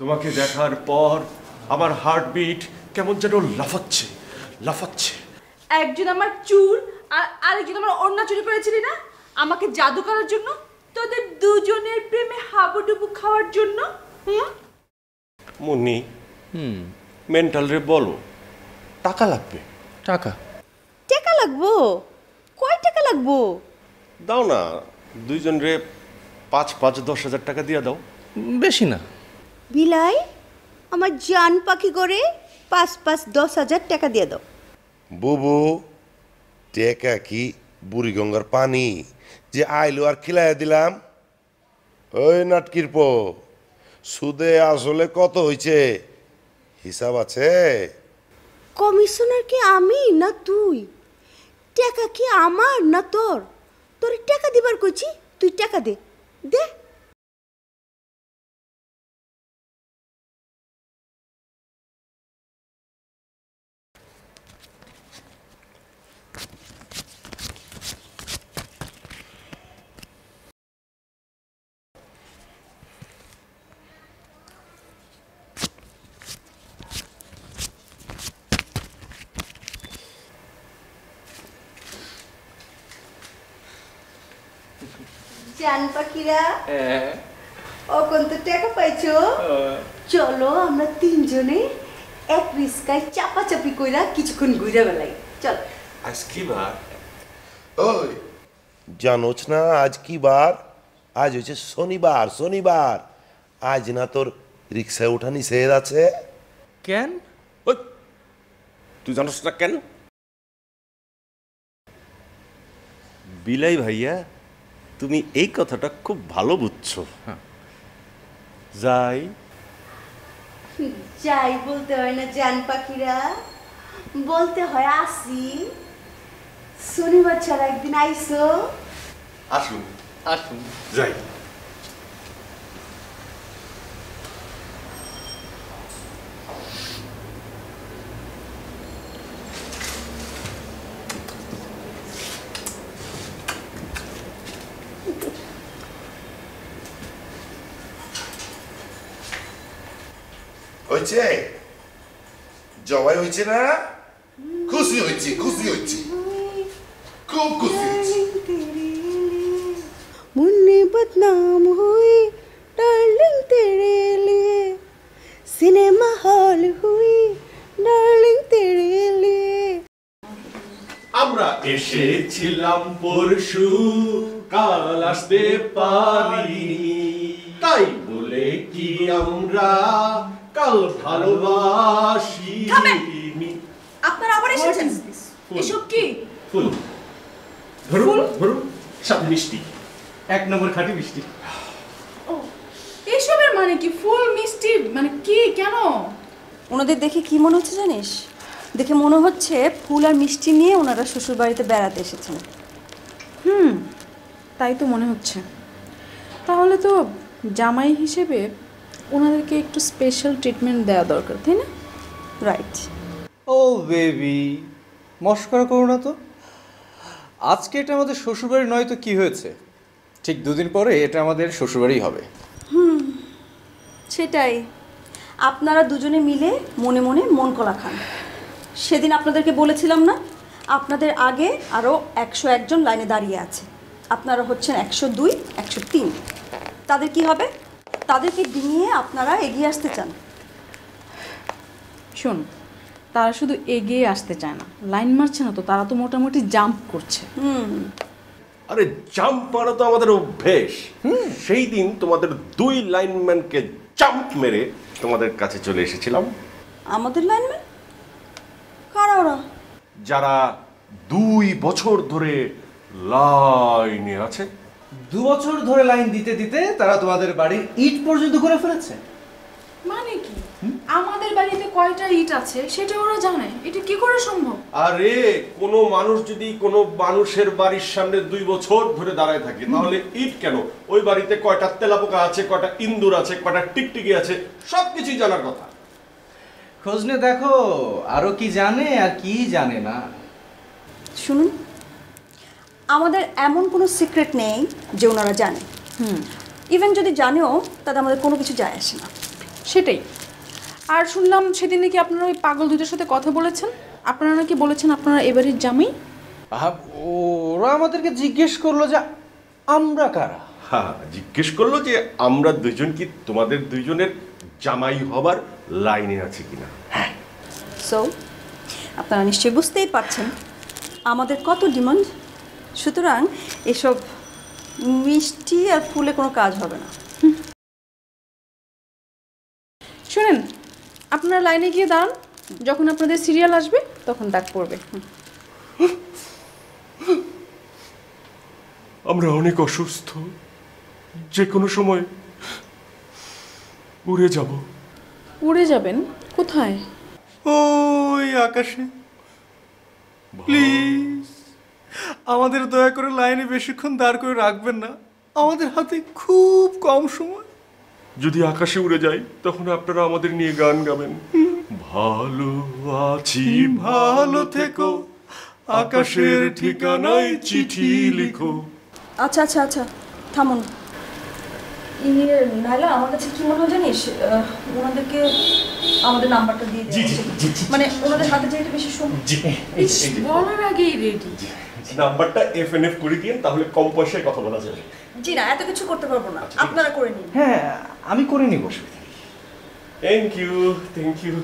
তোমাকে দেখার পর আমার হার্টবিট কেমন যেন লাফাচ্ছে লাফাচ্ছে। একজন আমার চুল আর আরেকজন আমার ওড়না চুরি করেছিলি না আমাকে জাদু করার জন্য, তোদের দুজনের প্রেমে হাবুডুবু খাওয়ার জন্য। মুন্নি, মেন্টাল রে বলো, টাকা লাগবে। টাকা টাকা লাগবো? কয় টাকা লাগবো? দাও না, দুইজন রে 5-10 হাজার টাকা দিয়ে দাও। বেশি না। বিলাই, আমার জান পাখি করে 5-10 হাজার টাকা দিয়ে দাও। বুবু, টেকা কি বুড়িগঙ্গার পানি যে আইলো আর খিলাইয়া দিলাম? ওই নাটকির পো, সুদে আসলে কত হইছে হিসাব আছে? কমিশনার কি আমি না তুই? টাকা কি আমার না তোর? তোর টাকা দিবার কইছি, তুই টাকা দে দে। জান পাখিরা অকন তো টাকা পাইছো, চলো আমরা তিনজনে এক রিস্কায় চাপাচাপি কইরা কিছুক্ষণ ঘুরে বেড়াই। চল। আজ কি বার? ওই জানোছ না আজ কি বার? আজ হচ্ছে শনিবার। শনিবার আজ না তোর রিক্সায় ওঠা নিষেধ আছে। কেন? ওই, তুই জানোস না কেন? বিলাই ভাইয়া, তুমি এই কথাটা খুব ভালো বুঝছো। যাই যাই বলতে হয় না জান পাখিরা, বলতে হয় আসি। শনিবার ছাড়া একদিন আইসো। আসুন আসুন। যাই। হয়েছে জবাই হয়েছে না? খুশি হয়েছি, খুশি হয়েছি, খুব খুশি হয়েছি। मुन्ने बदनाम हुई डार्लिंग तेरे लिए, सिनेमा हॉल हुई डार्लिंग तेरे लिए। আমরা এসেছিলাম পরশু, কাল আসতে পারিনি, তাই বলে কি আমরা কাল ভালোবাসিনি। আপনারা আবার এসেছেন? এসব কি? ফুল ধরুন ধরুন, সব মিষ্টি, 1 নম্বর খাঁটি মিষ্টি। ও, এসবের মানে কি? ফুল মিষ্টি মানে কি? কেন? ওনাদের দেখে কি মনে হচ্ছে জানিস? দেখে মনে হচ্ছে ফুল আর মিষ্টি নিয়ে ওনারা শ্বশুর বাড়িতে বেড়াতে এসেছেন। তাই তো মনে হচ্ছে। তাহলে তো জামাই হিসেবে ওনাদেরকে একটু স্পেশাল ট্রিটমেন্ট দেওয়া দরকার, তাই না? রাইট। ও বেবি, মস্করা করো না তো। আজকে এটা আমাদের শ্বশুরবাড়ি নয় তো কি হয়েছে? ঠিক 2 দিন পরে এটা আমাদের শ্বশুরবাড়ি হবে। সেটাই, আপনারা দুজনে মিলে মনে মনে মন কলা খান। সেদিন আপনাদেরকে বলেছিলাম না আপনাদের আগে আরও 101 জন লাইনে দাঁড়িয়ে আছে। আপনারা হচ্ছেন 102, 103। তাদের কি হবে? তাদেরকে ডিঙিয়ে আপনারা এগিয়ে আসতে চান। শোন, তারা শুধু এগিয়ে আসতে চায় না, লাইন মারছে না তো, তারা তো মোটামুটি জাম্প করছে। আরে জাম্প মারা তো আমাদের অভ্যেস। সেই দিন তোমাদের 2 লাইনম্যানকে জাম্প মেরে তোমাদের কাছে চলে এসেছিলাম। আমাদের লাইনম্যান কারা ওরা? যারা 2 বছর ধরে লাইনে আছে। 2 বছর ধরে লাইন দিতে দিতে তারা তোমাদের বাড়ির ইট পর্যন্ত ঘুরে ফেলেছে। মানে কি? আমাদের বাড়িতে কয়টা ইট আছে সেটা ওরা জানে? এটা কি করে সম্ভব? আরে কোনো মানুষ যদি কোনো মানুষের বাড়ির সামনে 2 বছর ধরে দাঁড়ায় থাকে তাহলে ইট কেন? ওই বাড়িতে কয়টা তেলাপোকা আছে, কয়টা ইন্দুর আছে, কয়টা টিকটিকি আছে, সবকিছুই জানার কথা। খোঁজ নিয়ে দেখো আরো কি জানে আর কি জানে না। শুনুন, আমাদের এমন কোনো সিক্রেট নেই যে ওনারা জানে। ইভেন যদি জানেও তাতে আমাদের কোনো কিছু যায় আসে না। সেটাই। আর শুনলাম সেদিন নাকি আপনারা ওই পাগল দুটোর সাথে কথা বলেছেন। আপনারা নাকি বলেছেন আপনারা এবারের জামাই। ওরা আমাদেরকে জিজ্ঞেস করলো যে আমরা কারা। হ্যাঁ, জিজ্ঞেস করলো যে আমরা দুজন কি তোমাদের দুজনের জামাই হবার লাইনে আছে কিনা। সো আপনারা নিশ্চয়ই বুঝতেই পারছেন আমাদের কত ডিমান্ড। সুতরাং এসব মিষ্টি আর ফুলে কোনো কাজ হবে না। শুনেন, আপনারা লাইনে গিয়ে দাঁড়ান, যখন আপনাদের সিরিয়াল আসবে তখন ডাক পড়বে। আমরা অনেক অসুস্থ, যে কোনো সময় উড়ে যাব। উড়ে যাবেন? কোথায়? ওই আকাশে। প্লিজ আমাদের দয়া করে লাইনে বেশিক্ষণ দাঁড় করে রাখবেন না, আমাদের হাতে খুব কম সময়। যদি আকাশে উড়ে যাই তখন আপনারা আমাদের নিয়ে গান গাবেন। ভালো আছি ভালো থেকো, আকাশের ঠিকানায় চিঠি লিখো। আচ্ছা আচ্ছা আচ্ছা, থামুন। নাইলা, আমার কাছে কি মনে হয় জানিস, ওনাদেরকে আমাদের নাম্বারটা দিয়ে দিই। মানে ওনাদের হাতে যেটা বেশি সময়। বলার আগেই রেডি। নাম্বারটা এফএনএফ করে দিন, তাহলে কম পয়সায় কথা বলা যাবে। জি না, এত কিছু করতে পারবো না, আপনারা করে নিন। হ্যাঁ, আমি করে নিব। Thank you, thank you.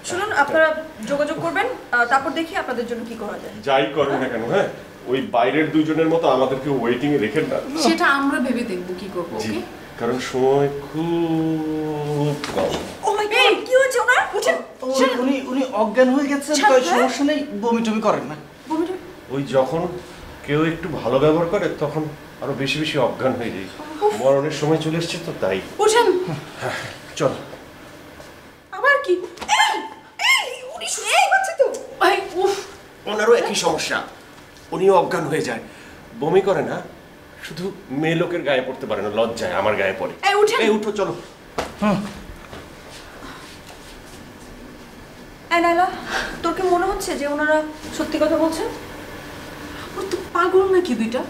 শুনুন, আপনারা যোগাযোগ করবেন, তারপর দেখি আপনাদের জন্য কি করা যায়। যাই করেন না কেন, হ্যাঁ, ওই বাইরের দুজনের মতো আমাদেরকে ওয়েটিং এ রেখেন না। সেটা আমরা ভেবে দেখব কি করব। ওকে, কারণ সময় খুব কম। ও মাই গড, কি হয়েছে ওনার? উঠেন। উনি অজ্ঞান হয়ে গেছেন, তো সমস্যা নেই, বমি টমি করেন না। ওই যখন কেউ একটু ভালো ব্যবহার করে তখন আরো বেশি বেশি অজ্ঞান হয়ে যায়। মরণের সময় চলে এসছে তো তাই। উঠেন। চল। আবার কি? উনি শুয়ে আছে তো। এই উফ, ওনারও একই সমস্যা, উনিও অজ্ঞান হয়ে যায়, বমি করে না, শুধু মেয়ে লোকের গায়ে পড়তে পারে না, লজ্জায় আমার গায়ে পড়ে। এই উঠেন। এই উঠো, চলো। নাইলা, তোর কি মনে হচ্ছে যে ওনারা সত্যি কথা বলছেন? ও তো পাগল নাকি দুইটা?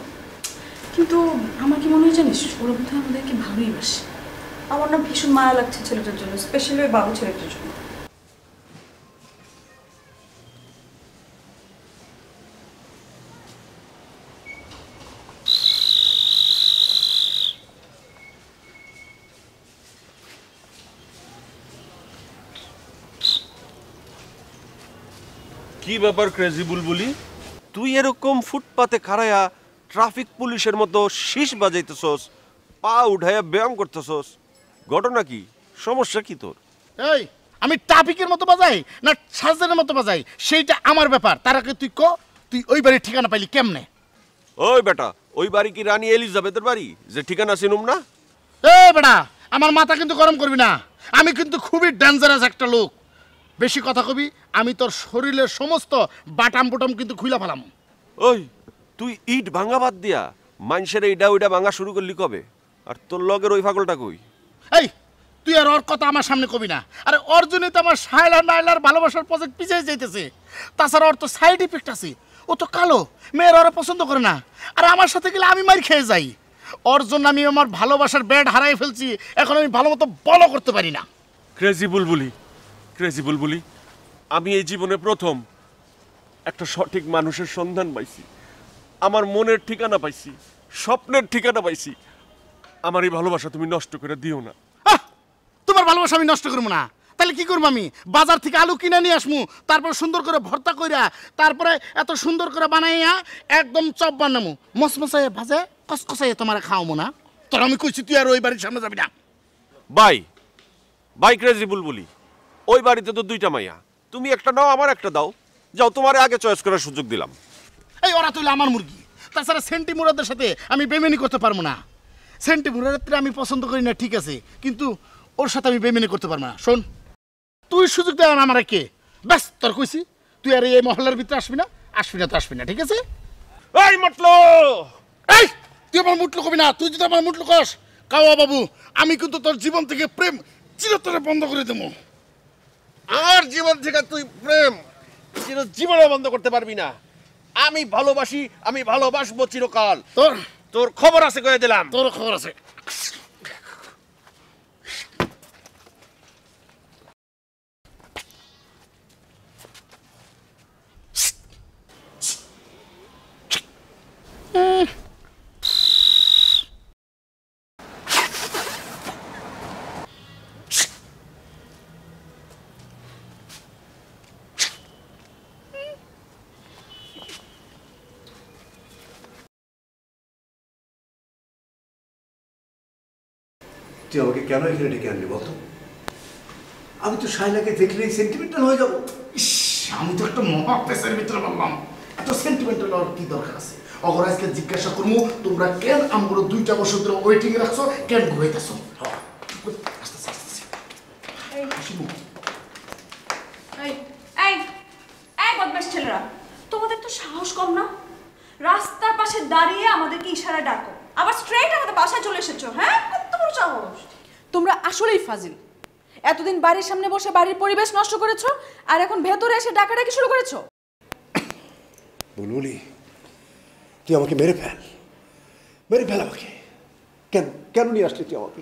কিন্তু আমার কি মনে হয় জানিস, ওরা বোধহয় আমাদেরকে ভালোই বাসে। আমার না ভীষণ মায়া লাগছে ছেলেটার জন্য, স্পেশালি ওই বাবু ছেলেটার জন্য। কি ব্যাপার ক্রেজি বুলবুলি, তুই এরকম ফুটপাতে খাড়ায়া ট্রাফিক পুলিশের মতো শীষ বাজাইতেছস, পা উঠাইয়া ব্যায়াম করতেছস, ঘটনা কি? সমস্যা কি তোর? এই আমি ট্রাফিকের মতো বাজাই না সার্জেনের মতো বাজাই সেইটা আমার ব্যাপার। তার আগে তুই তুই ওই বাড়ির ঠিকানা পাইলি কেমনে? ওই বেটা, ওই বাড়ি কি রানী এলিজাবেথের বাড়ি যে ঠিকানা চিনুম না? বেটা, আমার মাথা কিন্তু গরম করবি না, আমি কিন্তু খুবই ডেঞ্জারাস একটা লোক। বেশি কথা কবি আমি তোর শরীরের সমস্ত বাটাম বুটাম কিন্তু খুইলা ফেলাম। ওই তুই ইট ভাঙা বাদ দিয়া মানুষের এইটা ওইটা ভাঙা শুরু করলি কবে? আর তোর লগের ওই পাগলটা কই? এই তুই আর ওর কথা আমার সামনে কবি না। আরে ওর জন্যই তো আমার শায়লা নাইলার ভালোবাসার প্রজেক্ট পিছিয়ে যাইতেছে। তাছাড়া ওর তো সাইড ইফেক্ট আছে, ও তো কালো, মেয়ের ওরা পছন্দ করে না। আর আমার সাথে গেলে আমি মার খেয়ে যাই। ওর জন্য আমি আমার ভালোবাসার ব্যাড হারাই ফেলছি, এখন আমি ভালো মতো বলও করতে পারি না। ক্রেজি বুলবুলি, ক্রেজি বুলবুলি, আমি এই জীবনে প্রথম একটা সঠিক মানুষের সন্ধান পাইছি, আমার মনের ঠিকানা পাইছি, স্বপ্নের ঠিকানা পাইছি। আমার এই ভালোবাসা তুমি নষ্ট করে দিও না। তোমার ভালোবাসা আমি নষ্ট করবো না, তাহলে কি করবো? আমি বাজার থেকে আলু কিনে নিয়ে আসমু, তারপর সুন্দর করে ভর্তা কইরা, তারপরে এত সুন্দর করে বানাইয়া একদম চপ বানামু, মসমসাইয়ে ভাজে কসকসাইয়ে তোমার খাওয়াবো না। তোর আমি কইছি তুই আর ওই বাড়ির সামনে যাবি না। বাই ক্রেজি বুলবুলি, ওই বাড়িতে তো দুইটা মাইয়া, তুমি একটা নাও, আমার একটা দাও। যাও, তোমারে আগে চয়েস করার সুযোগ দিলাম। এই ওরা তুইলে আমার মুরগি। তাছাড়া সেন্টি মুরাদের সাথে আমি বেমেনি করতে পারবো না। সেন্টি মুরাদের আমি পছন্দ করি না, ঠিক আছে, কিন্তু ওর সাথে আমি বেমেনি করতে পারবো না। শোন, তুই সুযোগ দেওয়া আমার কে? ব্যাস, তোর কইছি তুই আর এই মহল্লার ভিতরে আসবি না, তো আসবি না, ঠিক আছে? এই মতলো, এই তুই আমার মুটলু কবি না। তুই যদি আমার মুটলু কস, কাওয়া বাবু, আমি কিন্তু তোর জীবন থেকে প্রেম চিরতরে বন্ধ করে দেবো। আমার জীবন থেকে তুই প্রেম জীবনে বন্ধ করতে পারবি না। আমি ভালোবাসি, আমি ভালোবাসবো চিরকাল। তোর খবর আছে কয়ে দিলাম। তোর খবর আছে। তুই আমাকে কেন এখানে ডেকে আনলি বলতো? আমি তো শাইলাকে দেখলেই সেন্টিমেন্টাল হয়ে যাবো। ইস, আমি তো একটা মহা পেশার ভিতরে বললাম, এত সেন্টিমেন্টাল হওয়ার কি দরকার আছে? অগর আজকে জিজ্ঞাসা করবো তোমরা কেন আমগুলো 2টা বছর ধরে ওয়েটিং এ রাখছো, কেন ঘুরাইতেছো? বদমাশ ছেলেরা, তোমাদের তো সাহস কম না? রাস্তার পাশে দাঁড়িয়ে আমাদেরকে ইশারা ডাকো, আবার স্ট্রেট আমাদের বাসায় চলে এসেছো। হ্যাঁ, কত বড় সাহস! তোমরা আসলেই ফাজিল। এতদিন বাড়ির সামনে বসে বাড়ির পরিবেশ নষ্ট করেছো, আর এখন ভেতরে এসে ডাকাডাকি শুরু করেছো। বুলবুলি, তুই আমাকে মেরে ফেল আমাকে। কেন নিয়ে আসলি তুই আমাকে?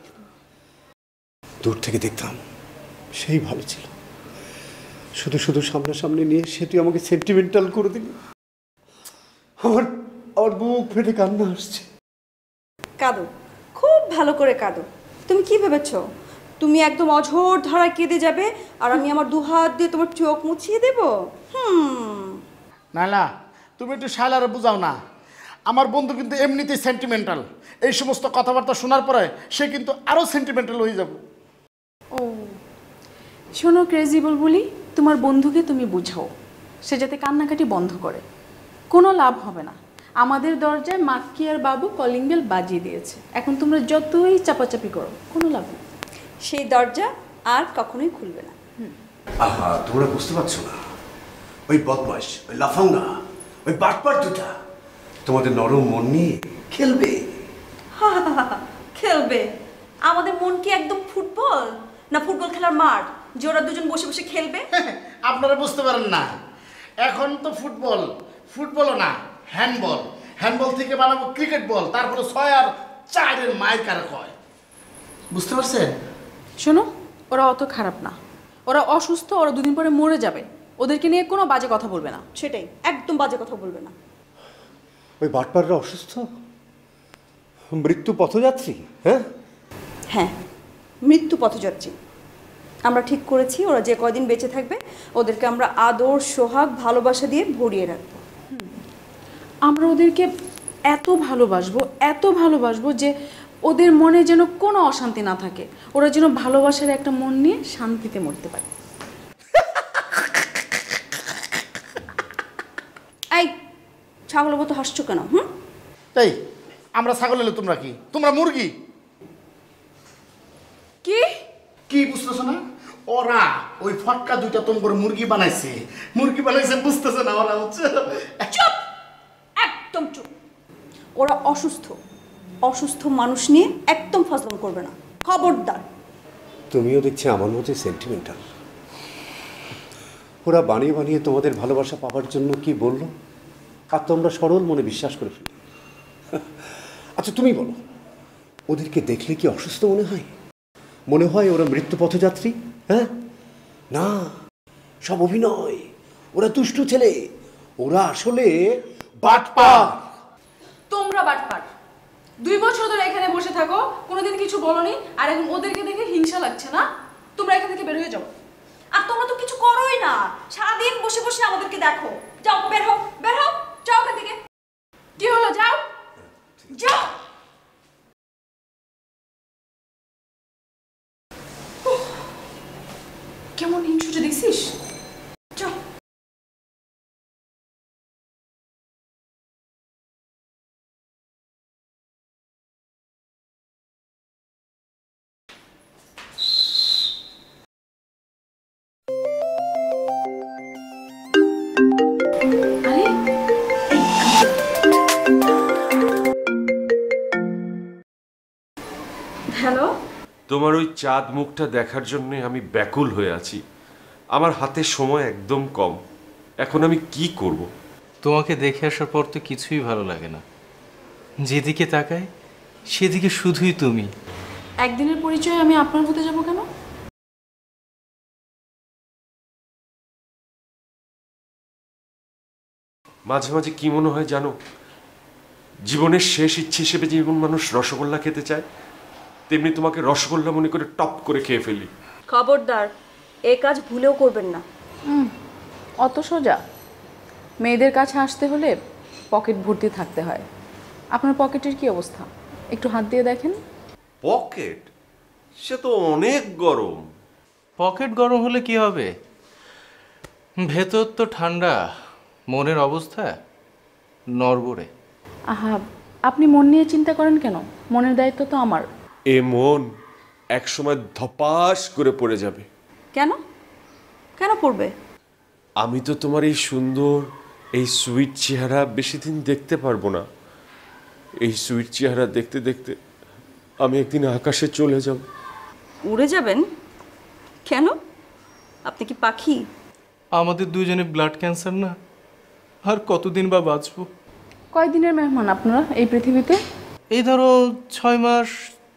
দূর থেকে দেখতাম সেই ভালো ছিল, শুধু সামনাসামনি নিয়ে সে তুই আমাকে সেন্টিমেন্টাল করে দিবি। আমার বুক ফেটে কান্না আসছে। কাঁদো, খুব ভালো করে কাঁদো। তুমি কি ভেবেছো তুমি একদম অঝোর ধারায় কেঁদে যাবে আর আমি আমার 2 হাত দিয়ে তোমার চোখ মুছিয়ে দেব? না, তুমি একটু শাইলারে বুঝাও না। আমার বন্ধু কিন্তু এমনিতেই সেন্টিমেন্টাল। এই সমস্ত কথাবার্তা শোনার পরে সে কিন্তু আরো সেন্টিমেন্টাল হয়ে যাবে। ও শোনো ক্রেজি বুলবুলি, তোমার বন্ধুকে তুমি বুঝাও সে যাতে কান্নাকাটি বন্ধ করে। কোনো লাভ হবে না, আমাদের দরজায় মাক্কি আর বাবু কলিং বেল বাজিয়ে দিয়েছে। এখন তোমরা যতই চাপাচাপি করো কোনো লাভ নেই, সেই দরজা আর কখনোই খুলবে না। আহা, তোমরা বুঝতে পারছো না, ওই বদমাশ, ওই লাফাঙ্গা, ওই বাটপার দুটা তোমাদের নরম মন নিয়ে খেলবে। খেলবে? আমাদের মন কি একদম ফুটবল না ফুটবল খেলার মাঠ যে ওরা দুজন বসে বসে খেলবে? আপনারা বুঝতে পারেন না, এখন তো ফুটবলও না, হ্যান্ডবল থেকে বানাবো ক্রিকেট বল, তারপরে 6 আর 4 মায়ের কারা কয়। বুঝতে পারছেন? শোনো, ওরা অত খারাপ না, ওরা অসুস্থ, ওরা 2 দিন পরে মরে যাবে। ওদেরকে নিয়ে কোনো বাজে কথা বলবে না। সেটাই, একদম বাজে কথা বলবে না। ওই বাটপাররা অসুস্থ, মৃত্যু পথযাত্রী। হ্যাঁ, মৃত্যু পথযাত্রী। আমরা ঠিক করেছি ওরা যে কয়দিন বেঁচে থাকবে ওদেরকে আমরা আদর, সোহাগ, ভালোবাসা দিয়ে ভরিয়ে রাখবো। আমরা ওদেরকে এত ভালোবাসবো যে ওদের মনে যেন কোনো অশান্তি না থাকে, ওরা যেন ভালোবাসার একটা মন নিয়ে শান্তিতে মরতে পারে। এই ছাগলের মতো হাসছো কেন? এই আমরা ছাগল এলো, তোমরা কি? তোমরা মুরগি? কি বুঝতেছো না? ওরা ওই ফটকা 2টা তোমার মুরগি বানাইছে বুঝতেছে না ওরা হচ্ছে। চুপ, একদম চুপ। ওরা অসুস্থ মানুষ নিয়ে একদম ফাজলাম করবে না, খবরদার। তুমিও দেখছি আমার মতো সেন্টিমেন্টাল। ওরা বানিয়ে তোমাদের ভালোবাসা পাওয়ার জন্য কি বললো, আর তোমরা সরল মনে বিশ্বাস করে ফেলি। আচ্ছা তুমি বলো, ওদেরকে দেখলে কি অসুস্থ মনে হয় ওরা মৃত্যু পথযাত্রী? না, সব অভিনয়। ওরা দুষ্টু ছেলে, ওরা আসলে বাটপার। তোমরা বাটপার। 2 বছর ধরে এখানে বসে থাকো, কোনোদিন কিছু বলনি, আর এখন ওদেরকে দেখে হিংসা লাগছে না? তোমরা এখান থেকে বের হয়ে যাও। আর তোমরা তো কিছু করোই না, সারাদিন বসে বসে আমাদেরকে দেখো। যাও, বের হও, বের হও, যাও এখান থেকে। কি হলো, যাও যাও। কেমন হিংসুটে দেখছিস? যাও। আরে হ্যালো। তোমার ওই চাঁদ মুখটা দেখার জন্য আমি ব্যাকুল হয়ে আছি। আমার হাতে সময় একদম কম। এখন আমি কি করব? তোমাকে দেখে আসার পর তো কিছুই ভালো লাগে না। যেদিকে তাকাই সেদিকে শুধুই তুমি। একদিনের পরিচয় আমি আপনার হতে যাব কেন? মাঝে মাঝে কি মনে হয় জানো, জীবনের শেষ ইচ্ছে হিসেবে যেমন মানুষ রসগোল্লা খেতে চায়, তেমনি তোমাকে রসগোল্লা মনে করে টপ করে খেয়ে ফেলি। খবরদার, এই কাজ ভুলেও করবেন না। অত সোজা? মেয়েদের কাছে আসতে হলে পকেট ভর্তি থাকতে হয়। আপনার পকেটের কি অবস্থা? একটু হাত দিয়ে দেখেন। পকেট? সে তো অনেক গরম। পকেট গরম হলে কি হবে? ভেতর তো ঠান্ডা, মনের অবস্থা নড়বড়ে। আহা, আপনি মন নিয়ে চিন্তা করেন কেন? মনের দায়িত্ব তো আমার। এ মন একসময় ধপাস করে পড়ে যাবে। কেন? কেন পড়বে? আমি তো তোমার এই সুন্দর, এই সুইট চেহারা বেশি দিন দেখতে পারবো না। এই সুইট চেহারা দেখতে দেখতে আমি একদিন আকাশে চলে যাব। উড়ে যাবেন? কেন? আপনি কি পাখি? আমাদের দুজনে ব্লাড ক্যান্সার না, আর কতদিন বা বাঁচবো? কয়দিনের মেহমান আপনারা এই পৃথিবীতে? এই ধরো 6 মাস,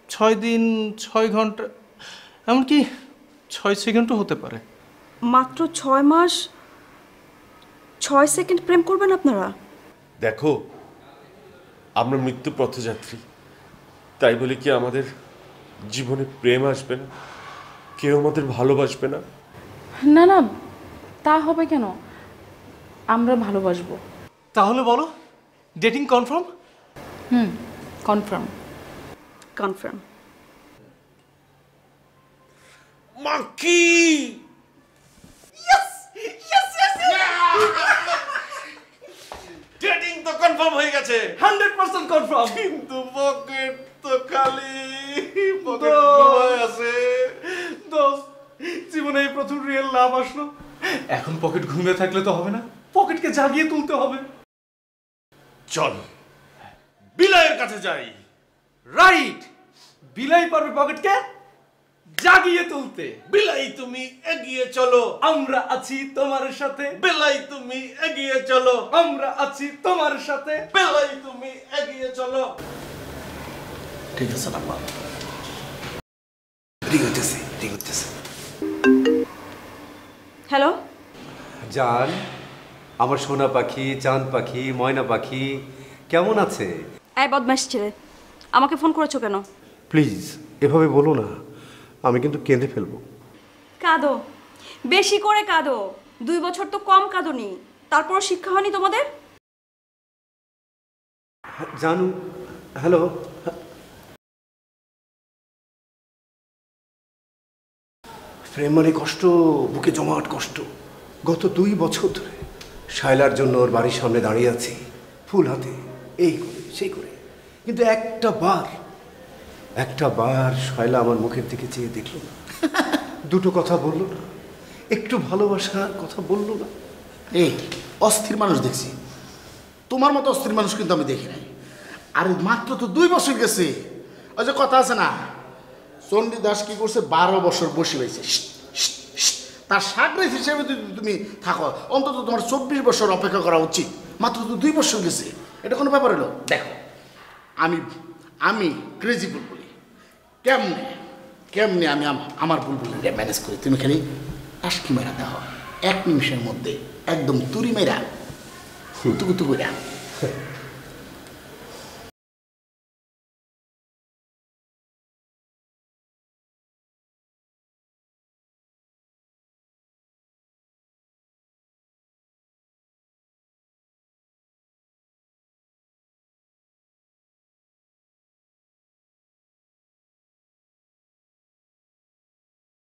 6 দিন, 6 ঘন্টা, এমনকি 6 সেকেন্ডও হতে পারে। মাত্র 6 মাস 6 সেকেন্ড প্রেম করবেন আপনারা? দেখো, আমরা মৃত্যু পথযাত্রী, তাই বলে কি আমাদের জীবনে প্রেম আসবে না? কেউ আমাদের ভালোবাসবে না? না না, তা হবে কেন? আমরা ভালোবাসবো। তাহলে বলো, ডেটিং কনফার্ম? কনফার্ম। কনফার্ম। মাকি ডেটিং তো কনফার্ম হয়ে গেছে, 100% কনফার্ম। কিন্তু পকেট তো খালি, পকেট ঘুমায় আছে। দোস্ত, জীবনে এই প্রথম রিয়েল লাভ আসলো। এখন পকেট ঘুমিয়ে থাকলে তো হবে না, পকেটকে জাগিয়ে তুলতে হবে। চল বিলাইয়ের কাছে যাই। রাইট, বিলাই পারবে পকেটকে জাগিয়ে তুলতে। বিলাই তুমি এগিয়ে চলো, আমরা আছি তোমার সাথে। বিলাই তুমি এগিয়ে চলো, আমরা আছি তোমার সাথে। বিলাই তুমি এগিয়ে চলো। ঠিক আছে না বাবা, ঠিক হইতেছে, ঠিক হইতেছে। হ্যালো। জান, আমার সোনা পাখি, চাঁদ পাখি, ময়না পাখি কেমন আছে? এই বদমাশ ছেলে, আমাকে ফোন করেছো কেন? প্লিজ এভাবে বলো না, আমি কিন্তু কেঁদে ফেলবো। কাঁদো, বেশি করে কাঁদো। 2 বছর তো কম কাঁদোনি, তারপরও শিক্ষা হয়নি তোমাদের? জানু, হ্যালো। প্রেম মানে কষ্ট, বুকে জমাট কষ্ট। গত 2 বছর ধরে শায়লার জন্য ওর বাড়ির সামনে দাঁড়িয়ে আছি, ফুল হাতে, এই করে সেই করে, কিন্তু একটা বার শায়লা আমার মুখের দিকে চেয়ে দেখলো না, দুটো কথা বললো না, একটু ভালোবাসার কথা বললো না। এই অস্থির মানুষ দেখছি, তোমার মতো অস্থির মানুষ কিন্তু আমি দেখি নাই। আরে মাত্র তো 2 বছর গেছে। ওই যে কথা আছে না, চণ্ডীদাস কি করছে, 12 বছর বসে রয়েছে। তার সাগরেজ হিসেবে যদি তুমি থাকো, অন্তত তোমার 24 বছর অপেক্ষা করা উচিত। মাত্র তো 2 বছর গেছে, এটা কোনো ব্যাপার হলো? দেখো, আমি ক্রেজি বুলবুলি, কেমনে আমি আমার বুলবুলিটা ম্যানেজ করি। তুমি খালি আশকি মেরা দাও, 1 নিমিষের মধ্যে একদম তুরি মেরা কুতু কুতু কইরা